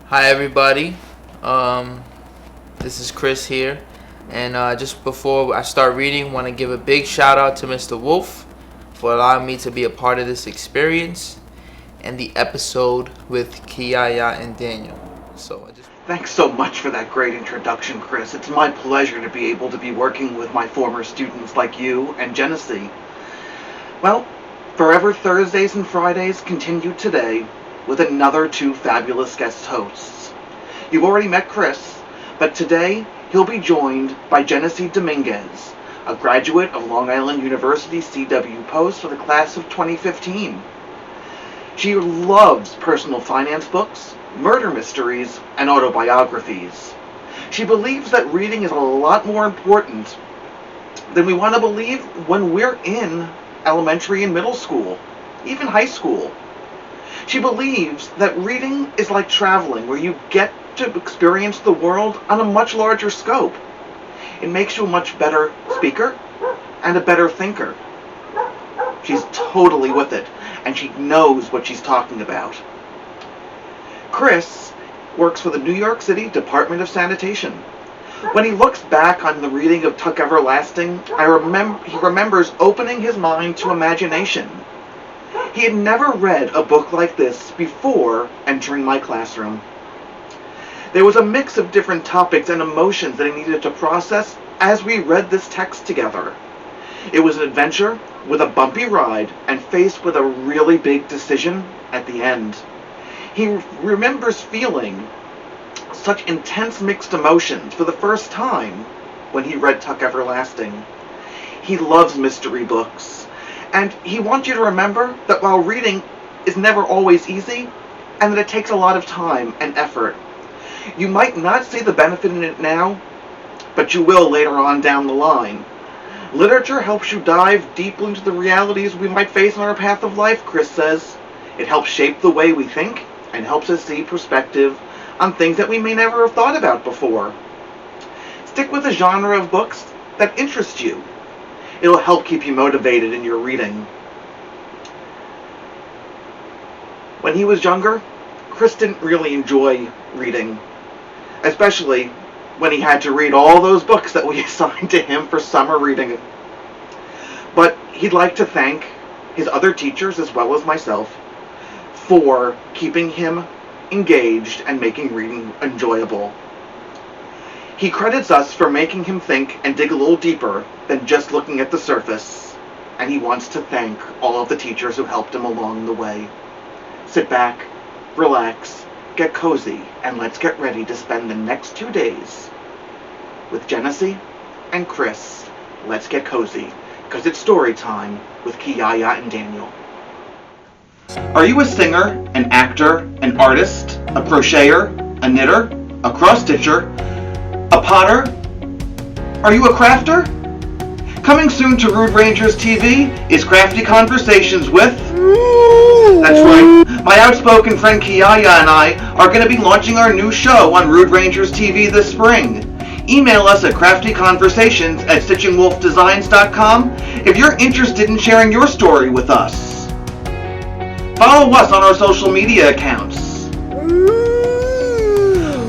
Hi everybody, this is Chris here, and just before I start reading, want to give a big shout out to Mr. Wolf for allowing me to be a part of this experience and the episode with Kiyaya and Daniel. Thanks so much for that great introduction, Chris. It's my pleasure to be able to be working with my former students like you and Jenessy. Well, Forever Thursdays and Fridays continue today with another two fabulous guest hosts. You've already met Chris, but today he'll be joined by Jenessy Dominguez, a graduate of Long Island University CW Post for the class of 2015. She loves personal finance books, murder mysteries, and autobiographies. She believes that reading is a lot more important than we want to believe when we're in elementary and middle school, even high school. She believes that reading is like traveling, where you get to experience the world on a much larger scope. It makes you a much better speaker and a better thinker. She's totally with it, and she knows what she's talking about. Chris works for the New York City Department of Sanitation. When he looks back on the reading of Tuck Everlasting, he remembers opening his mind to imagination. He had never read a book like this before entering my classroom. There was a mix of different topics and emotions that he needed to process as we read this text together. It was an adventure with a bumpy ride and faced with a really big decision at the end. He remembers feeling such intense mixed emotions for the first time when he read Tuck Everlasting. He loves mystery books. And he wants you to remember that while reading is never always easy, and that it takes a lot of time and effort. You might not see the benefit in it now, but you will later on down the line. Literature helps you dive deeply into the realities we might face on our path of life, Chris says. It helps shape the way we think, and helps us see perspective on things that we may never have thought about before. Stick with a genre of books that interest you. It'll help keep you motivated in your reading. When he was younger, Chris didn't really enjoy reading, especially when he had to read all those books that we assigned to him for summer reading. But he'd like to thank his other teachers as well as myself for keeping him engaged and making reading enjoyable. He credits us for making him think and dig a little deeper than just looking at the surface, and he wants to thank all of the teachers who helped him along the way. Sit back, relax, get cozy, and let's get ready to spend the next 2 days with Jenessy and Chris. Let's get cozy, because it's story time with Kiyaya and Daniel. Are you a singer, an actor, an artist, a crocheter, a knitter, a cross-stitcher, a potter? Are you a crafter? Coming soon to Rude Rangers TV is Crafty Conversations with... That's right, my outspoken friend Kiyaya and I are going to be launching our new show on Rude Rangers TV this spring. Email us at craftyconversations@STITCHINGwolfdesigns.com if you're interested in sharing your story with us. Follow us on our social media accounts.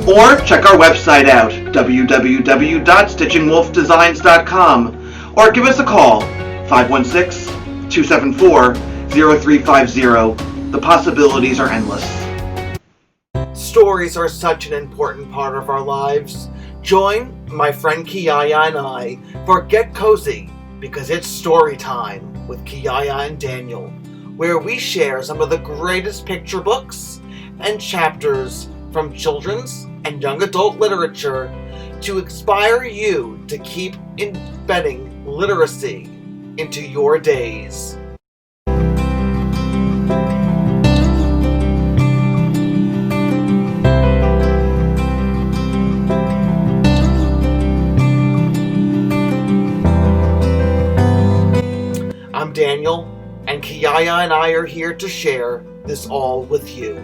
Or check our website out, www.stitchingwolfdesigns.com, or give us a call, 516-274-0350. The possibilities are endless. Stories are such an important part of our lives. Join my friend Kiyaya and I for Get Cozy, because it's story time with Kiyaya and Daniel, where we share some of the greatest picture books and chapters from children's and young adult literature to inspire you to keep embedding literacy into your days. I'm Daniel, and Kiyaya and I are here to share this all with you.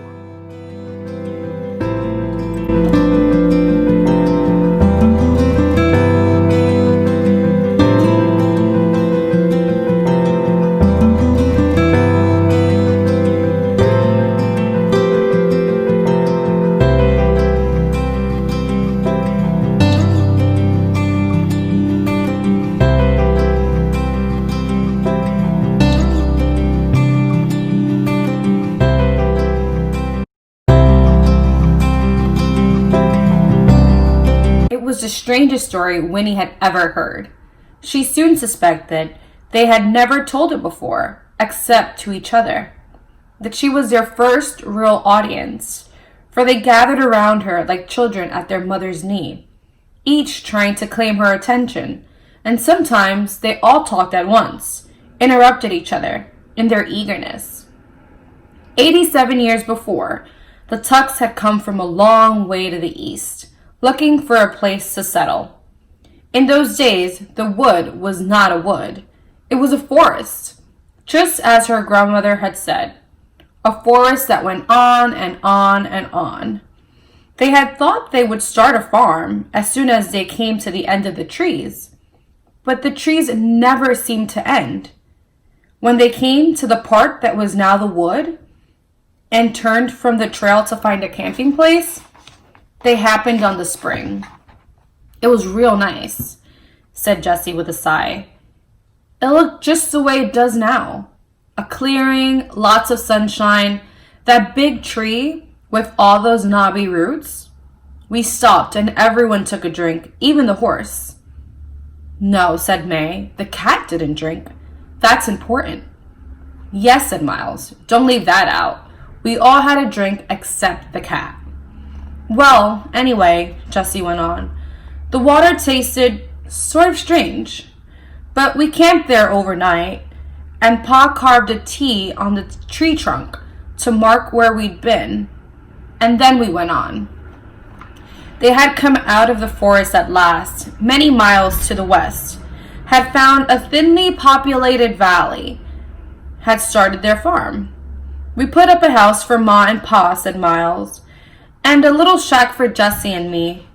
was the strangest story Winnie had ever heard. She soon suspected they had never told it before, except to each other. That she was their first real audience, for they gathered around her like children at their mother's knee, each trying to claim her attention, and sometimes they all talked at once, interrupted each other in their eagerness. 87 years before, the Tucks had come from a long way to the east, looking for a place to settle. In those days, the wood was not a wood. It was a forest, just as her grandmother had said. A forest that went on and on and on. They had thought they would start a farm as soon as they came to the end of the trees. But the trees never seemed to end. When they came to the part that was now the wood, and turned from the trail to find a camping place, they happened on the spring. It was real nice, said Jessie with a sigh. It looked just the way it does now. A clearing, lots of sunshine, that big tree with all those knobby roots. We stopped and everyone took a drink, even the horse. No, said May, the cat didn't drink. That's important. Yes, said Miles, don't leave that out. We all had a drink except the cat. Well, anyway, Jessie went on, the water tasted sort of strange, but we camped there overnight, and Pa carved a T on the tree trunk to mark where we'd been, and then we went on. They had come out of the forest at last, many miles to the west, had found a thinly populated valley, had started their farm. We put up a house for Ma and Pa, said Miles, and a little shack for Jessie and me.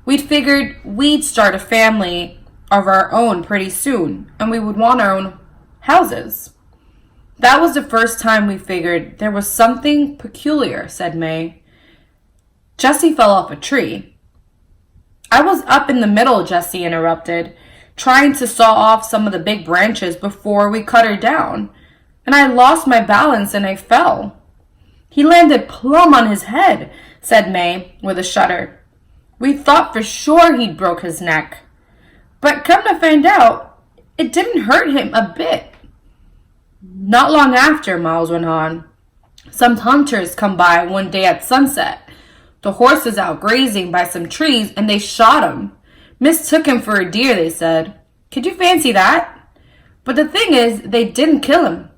We'd figured we'd start a family of our own pretty soon, and we would want our own houses. That was the first time we figured there was something peculiar, said May. Jessie fell off a tree. I was up in the middle, Jessie interrupted, trying to saw off some of the big branches before we cut her down, and I lost my balance and I fell. He landed plumb on his head, said May with a shudder. We thought for sure he'd broke his neck. But come to find out, it didn't hurt him a bit. Not long after, Miles went on, some hunters come by one day at sunset. The horse was out grazing by some trees and they shot him. Mistook him for a deer, they said. Could you fancy that? But the thing is, they didn't kill him.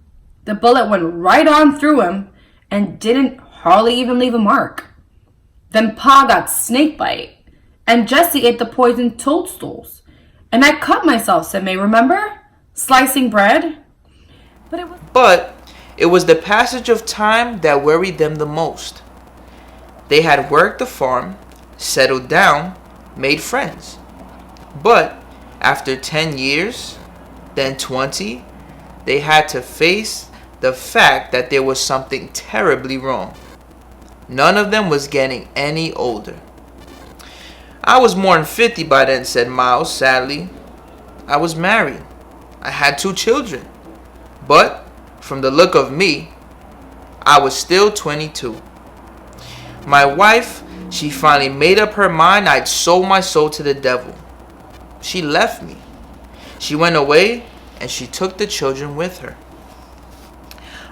The bullet went right on through him and didn't hardly even leave a mark. Then Pa got snake bite, and Jessie ate the poisoned toadstools. And I cut myself, said May, remember? Slicing bread. But it was the passage of time that worried them the most. They had worked the farm, settled down, made friends. But after 10 years, then 20, they had to face the fact that there was something terribly wrong. None of them was getting any older. I was more than 50 by then, said Miles sadly. I was married. I had 2 children. But from the look of me, I was still 22. My wife, she finally made up her mind I'd sold my soul to the devil. She left me. She went away and she took the children with her.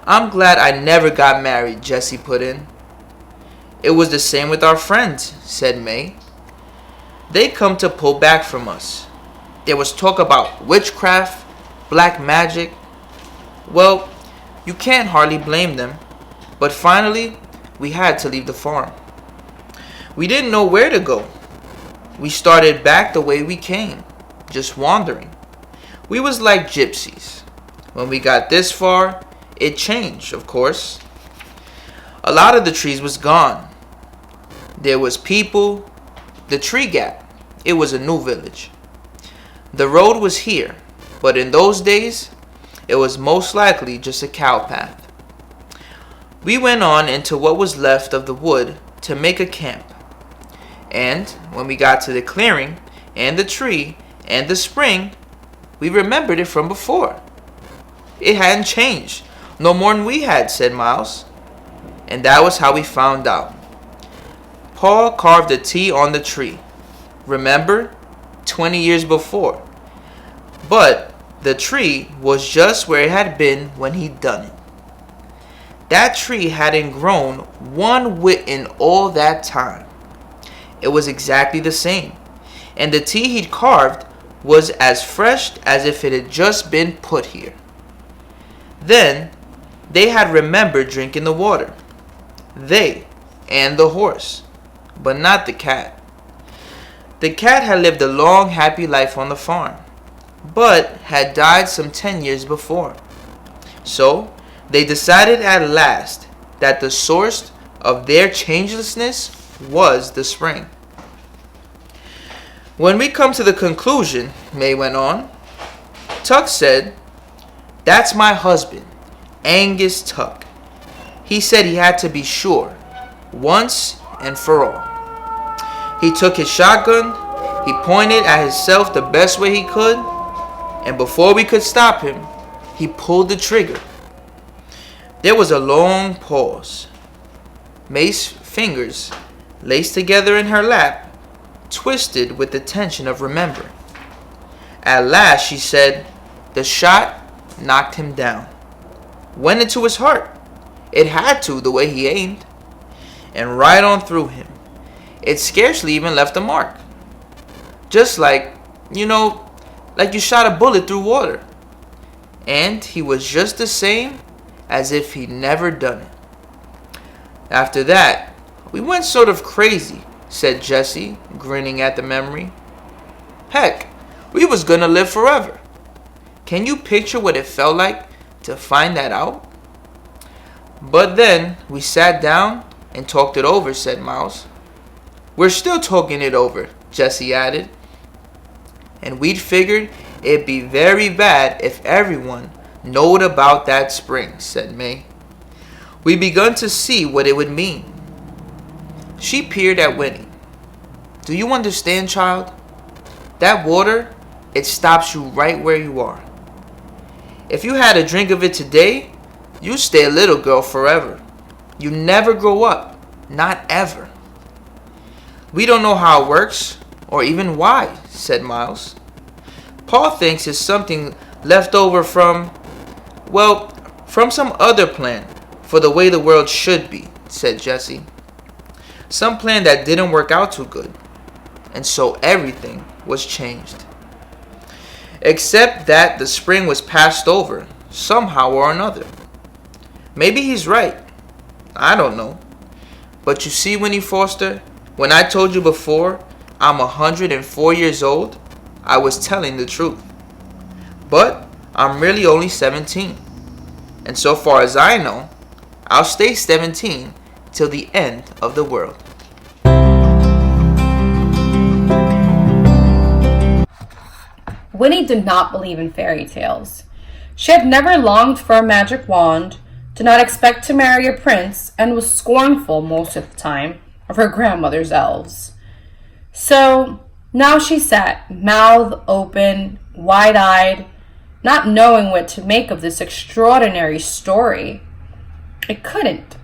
I'm glad I never got married, Jessie put in. It was the same with our friends, said May. They come to pull back from us. There was talk about witchcraft, black magic. Well, you can't hardly blame them. But finally, we had to leave the farm. We didn't know where to go. We started back the way we came, just wandering. We was like gypsies. When we got this far, it changed, of course. A lot of the trees was gone. There was people. The tree gap, it was a new village. The road was here, but in those days, it was most likely just a cow path. We went on into what was left of the wood to make a camp. And when we got to the clearing and the tree and the spring, we remembered it from before. It hadn't changed, no more than we had, said Miles. And that was how we found out. Paul carved a T on the tree. Remember? 20 years before. But the tree was just where it had been when he'd done it. That tree hadn't grown one whit in all that time. It was exactly the same, and the tea he'd carved was as fresh as if it had just been put here. Then they had remembered drinking the water. They and the horse, but not the cat. The cat had lived a long, happy life on the farm, but had died some 10 years before. So they decided at last that the source of their changelessness was the spring. When we come to the conclusion, May went on, Tuck said, "That's my husband, Angus Tuck. He said he had to be sure, once and for all." He took his shotgun, he pointed at himself the best way he could, and before we could stop him, he pulled the trigger. There was a long pause. May's fingers, laced together in her lap, twisted with the tension of remembering. At last she said, "The shot knocked him down. Went into his heart. It had to, the way he aimed. And right on through him. It scarcely even left a mark. Just like you shot a bullet through water. And he was just the same as if he'd never done it." After that, we went sort of crazy, said Jessie, grinning at the memory. Heck, we was gonna live forever. Can you picture what it felt like to find that out? But then we sat down and talked it over, said Miles. We're still talking it over, Jessie added. And we'd figured it'd be very bad if everyone knowed about that spring, said May. We begun to see what it would mean. She peered at Winnie. Do you understand, child? That water, it stops you right where you are. If you had a drink of it today, you'd stay a little girl forever. You never grow up, not ever. We don't know how it works, or even why, said Miles. Paul thinks it's something left over from some other plan for the way the world should be, said Jessie. Some plan that didn't work out too good, and so everything was changed. Except that the spring was passed over, somehow or another. Maybe he's right. I don't know. But you see, Winnie Foster, when I told you before I'm 104 years old, I was telling the truth. But I'm really only 17. And so far as I know, I'll stay 17 till the end of the world. Winnie did not believe in fairy tales. She had never longed for a magic wand, did not expect to marry a prince, and was scornful most of the time of her grandmother's elves. So now she sat, mouth open, wide-eyed, not knowing what to make of this extraordinary story. It couldn't,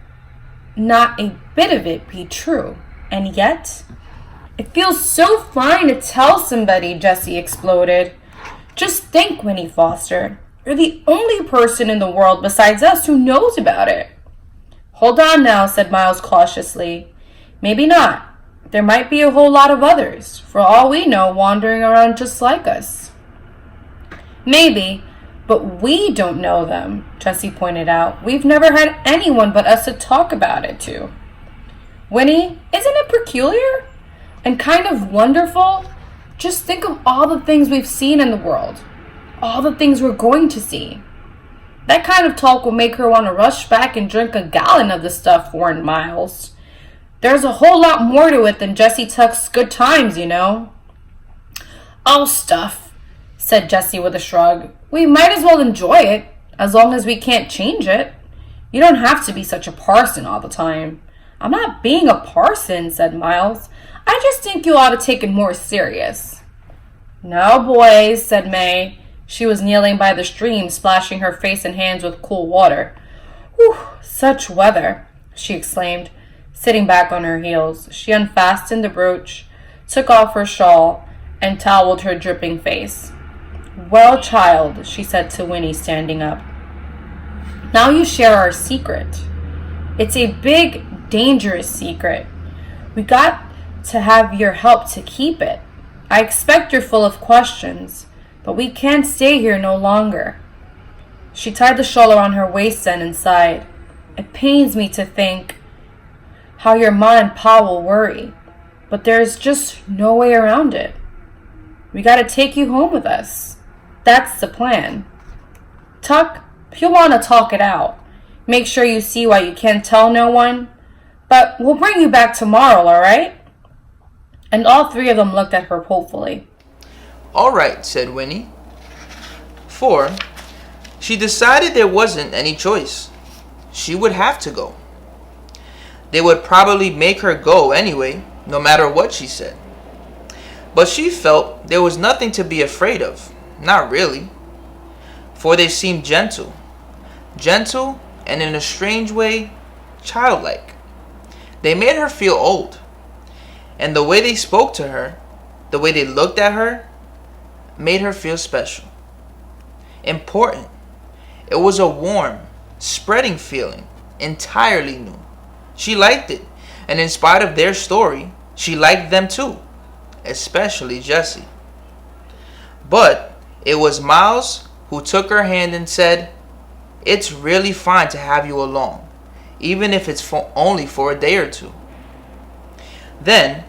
not a bit of it, be true. And yet, it feels so fine to tell somebody, Jessie exploded. Just think, Winnie Foster. You're the only person in the world besides us who knows about it. Hold on now, said Miles cautiously. Maybe not. There might be a whole lot of others, for all we know, wandering around just like us. Maybe, but we don't know them, Jessie pointed out. We've never had anyone but us to talk about it to. Winnie, isn't it peculiar? And kind of wonderful? Just think of all the things we've seen in the world. All the things we're going to see. That kind of talk will make her want to rush back and drink a gallon of the stuff, warned Miles. There's a whole lot more to it than Jessie Tuck's good times, you know. Oh, stuff, said Jessie with a shrug. We might as well enjoy it, as long as we can't change it. You don't have to be such a parson all the time. I'm not being a parson, said Miles. I just think you ought to take it more serious. No, boys, said May. She was kneeling by the stream, splashing her face and hands with cool water. Whew, such weather, she exclaimed, sitting back on her heels. She unfastened the brooch, took off her shawl, and toweled her dripping face. "Well, child," she said to Winnie, standing up. "Now you share our secret. It's a big, dangerous secret. We got to have your help to keep it. I expect you're full of questions, but we can't stay here no longer." She tied the shawl around her waist then and sighed. "It pains me to think how your ma and pa will worry, but there's just no way around it. We gotta take you home with us. That's the plan. Tuck, you'll want to talk it out. Make sure you see why you can't tell no one. But we'll bring you back tomorrow, all right?" And all three of them looked at her hopefully. "All right," said Winnie. For she decided there wasn't any choice. She would have to go. They would probably make her go anyway, no matter what she said. But she felt there was nothing to be afraid of. Not really. For they seemed gentle. Gentle and in a strange way, childlike. They made her feel old. And the way they spoke to her, the way they looked at her, made her feel special. Important. It was a warm, spreading feeling, entirely new. She liked it, and in spite of their story, she liked them too, especially Jessie. But it was Miles who took her hand and said, "It's really fine to have you along, even if it's only for a day or two." Then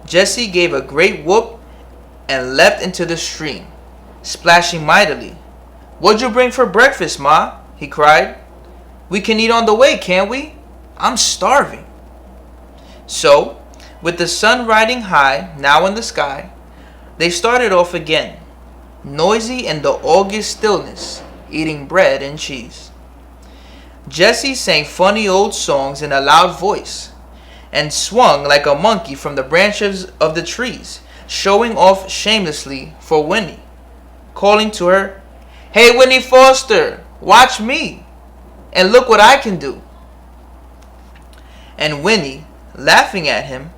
Jessie gave a great whoop and leapt into the stream, splashing mightily. "What'd you bring for breakfast, Ma?" he cried. "We can eat on the way, can't we? I'm starving." So, with the sun riding high now in the sky, they started off again, noisy in the August stillness, eating bread and cheese. Jessie sang funny old songs in a loud voice, and swung like a monkey from the branches of the trees, showing off shamelessly for Winnie, calling to her, "Hey Winnie Foster, watch me, and look what I can do." And Winnie, laughing at him,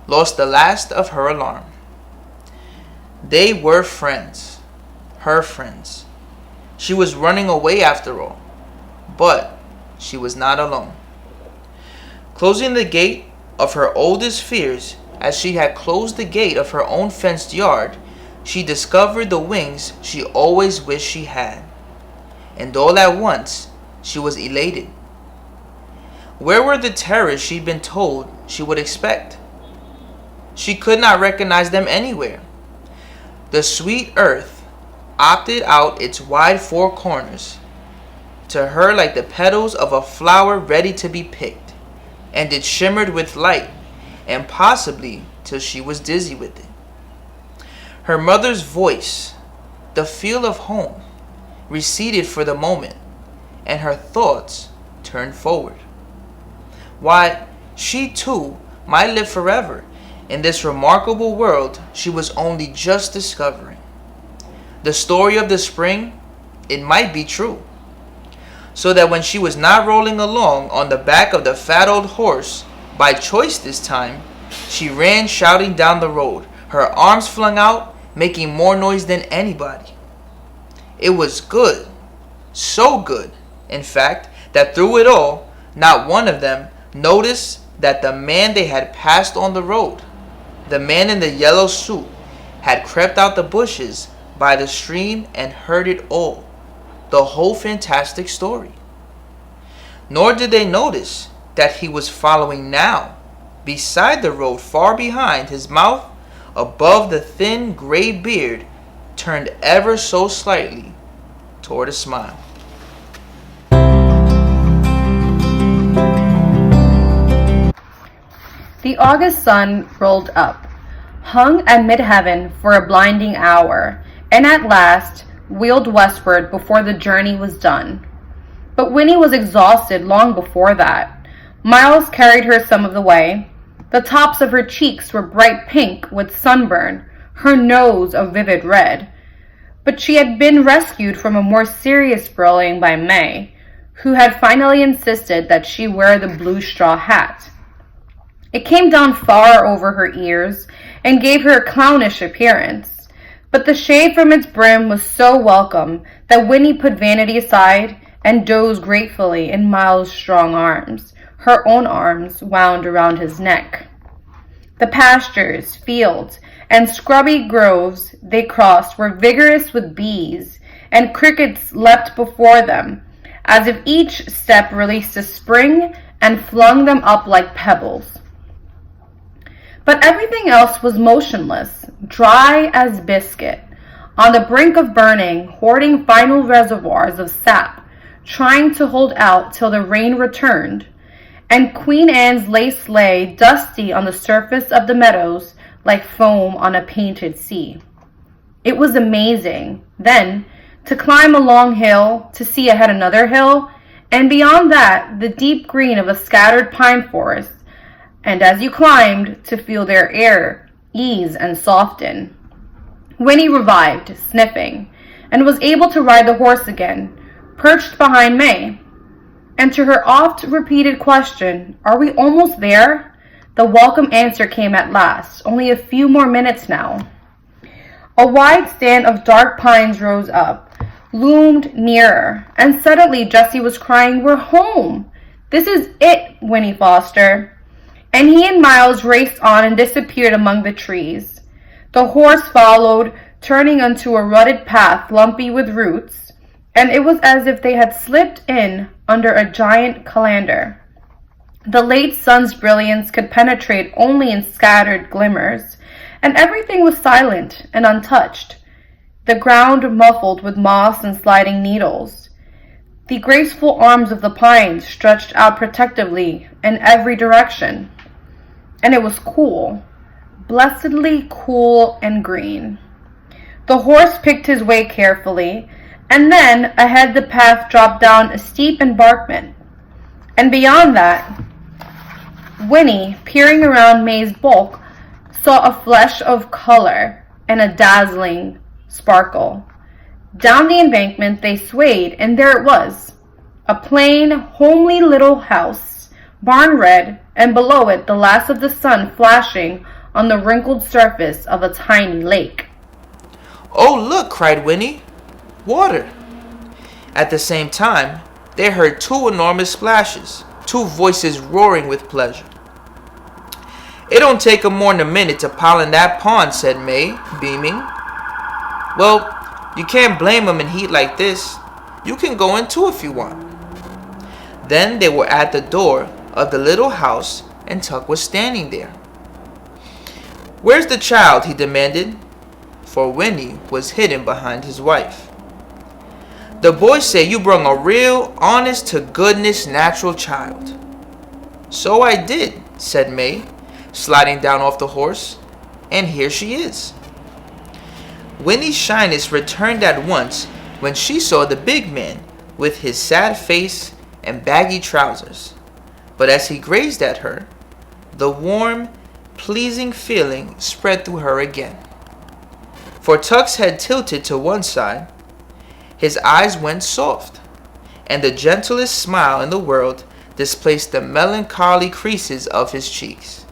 lost the last of her alarm. They were friends, her friends. She was running away after all, but she was not alone. Closing the gate of her oldest fears, as she had closed the gate of her own fenced yard, she discovered the wings she always wished she had. And all at once, she was elated. Where were the terrors she'd been told she would expect? She could not recognize them anywhere. The sweet earth opted out its wide four corners, to her like the petals of a flower ready to be picked, and it shimmered with light, and possibly till she was dizzy with it. Her mother's voice, the feel of home, receded for the moment, and her thoughts turned forward. Why, she too might live forever in this remarkable world she was only just discovering. The story of the spring, it might be true. So that when she was not rolling along on the back of the fat old horse, by choice this time, she ran shouting down the road, her arms flung out, making more noise than anybody. It was good, so good, in fact, that through it all, not one of them noticed that the man they had passed on the road, the man in the yellow suit, had crept out the bushes by the stream and heard it all, the whole fantastic story. Nor did they notice that he was following now, beside the road far behind, his mouth above the thin gray beard turned ever so slightly toward a smile. The August sun rolled up, hung at mid-heaven for a blinding hour, and at last wheeled westward before the journey was done. But Winnie was exhausted long before that. Miles carried her some of the way. The tops of her cheeks were bright pink with sunburn, her nose a vivid red. But she had been rescued from a more serious bullying by May, who had finally insisted that she wear the blue straw hat. It came down far over her ears, and gave her a clownish appearance. But the shade from its brim was so welcome that Winnie put vanity aside and dozed gratefully in Miles' strong arms, her own arms wound around his neck. The pastures, fields, and scrubby groves they crossed were vigorous with bees, and crickets leapt before them, as if each step released a spring and flung them up like pebbles. But everything else was motionless, dry as biscuit, on the brink of burning, hoarding final reservoirs of sap, trying to hold out till the rain returned, and Queen Anne's lace lay dusty on the surface of the meadows like foam on a painted sea. It was amazing, then, to climb a long hill, to see ahead another hill, and beyond that, the deep green of a scattered pine forest, and as you climbed, to feel their air ease and soften. Winnie revived, sniffing, and was able to ride the horse again, perched behind May. And to her oft-repeated question, "Are we almost there?" the welcome answer came at last, only a few more minutes now. A wide stand of dark pines rose up, loomed nearer, and suddenly Jessie was crying, "We're home! This is it, Winnie Foster!" And he and Miles raced on and disappeared among the trees. The horse followed, turning onto a rutted path lumpy with roots, and it was as if they had slipped in under a giant colander. The late sun's brilliance could penetrate only in scattered glimmers, and everything was silent and untouched, the ground muffled with moss and sliding needles. The graceful arms of the pines stretched out protectively in every direction, and it was cool, blessedly cool and green. The horse picked his way carefully, and then ahead the path dropped down a steep embankment, and beyond that, Winnie, peering around May's bulk, saw a flash of color and a dazzling sparkle. Down the embankment they swayed, and there it was, a plain, homely little house, barn red, and below it the last of the sun flashing on the wrinkled surface of a tiny lake. "Oh, look," cried Winnie. "Water." At the same time, they heard two enormous splashes, two voices roaring with pleasure. "It don't take 'em more'n a minute to pile in that pond," said May, beaming. "Well, you can't blame 'em in heat like this. You can go in too if you want." Then they were at the door of the little house, and Tuck was standing there. "Where's the child?" he demanded, for Winnie was hidden behind his wife. "The boys say you brung a real, honest-to-goodness natural child." "So I did," said May, sliding down off the horse, "and here she is." Winnie's shyness returned at once when she saw the big man with his sad face and baggy trousers. But as he gazed at her, the warm, pleasing feeling spread through her again. For Tuck's head tilted to one side, his eyes went soft, and the gentlest smile in the world displaced the melancholy creases of his cheeks.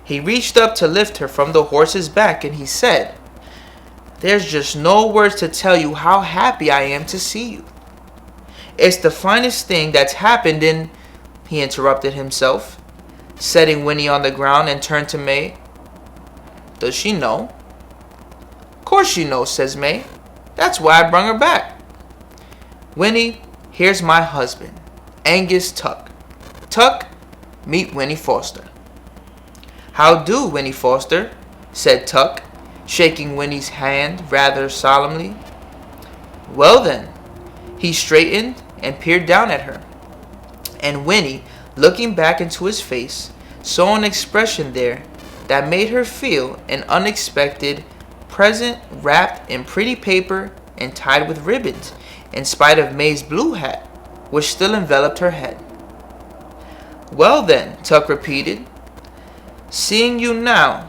He reached up to lift her from the horse's back, and he said, "There's just no words to tell you how happy I am to see you." "It's the finest thing that's happened in—" he interrupted himself, setting Winnie on the ground, and turned to May. "Does she know?" "Course she knows," says May. "That's why I brung her back. Winnie, here's my husband, Angus Tuck. Tuck, meet Winnie Foster." "How do, Winnie Foster," said Tuck, shaking Winnie's hand rather solemnly. "Well then." He straightened and peered down at her, and Winnie, looking back into his face, saw an expression there that made her feel an unexpected present wrapped in pretty paper and tied with ribbons, in spite of May's blue hat, which still enveloped her head. "Well then," Tuck repeated, "seeing you now,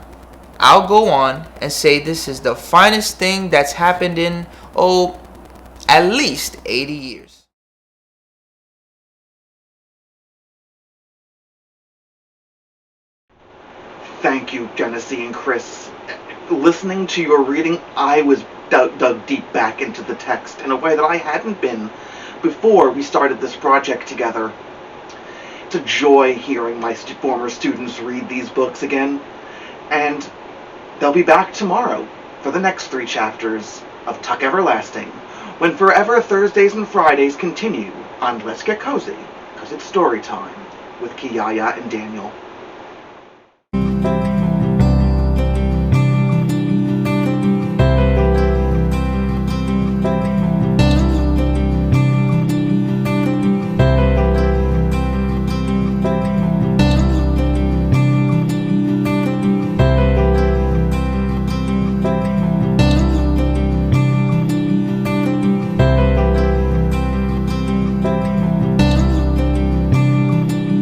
I'll go on and say this is the finest thing that's happened in, at least 80 years. Thank you, Jenessy and Chris. Listening to your reading, I was dug deep back into the text in a way that I hadn't been before we started this project together. It's a joy hearing my former students read these books again, and they'll be back tomorrow for the next 3 chapters of Tuck Everlasting, when Forever Thursdays and Fridays continue on Let's Get Cozy, because it's story time with Kiyaya and Daniel.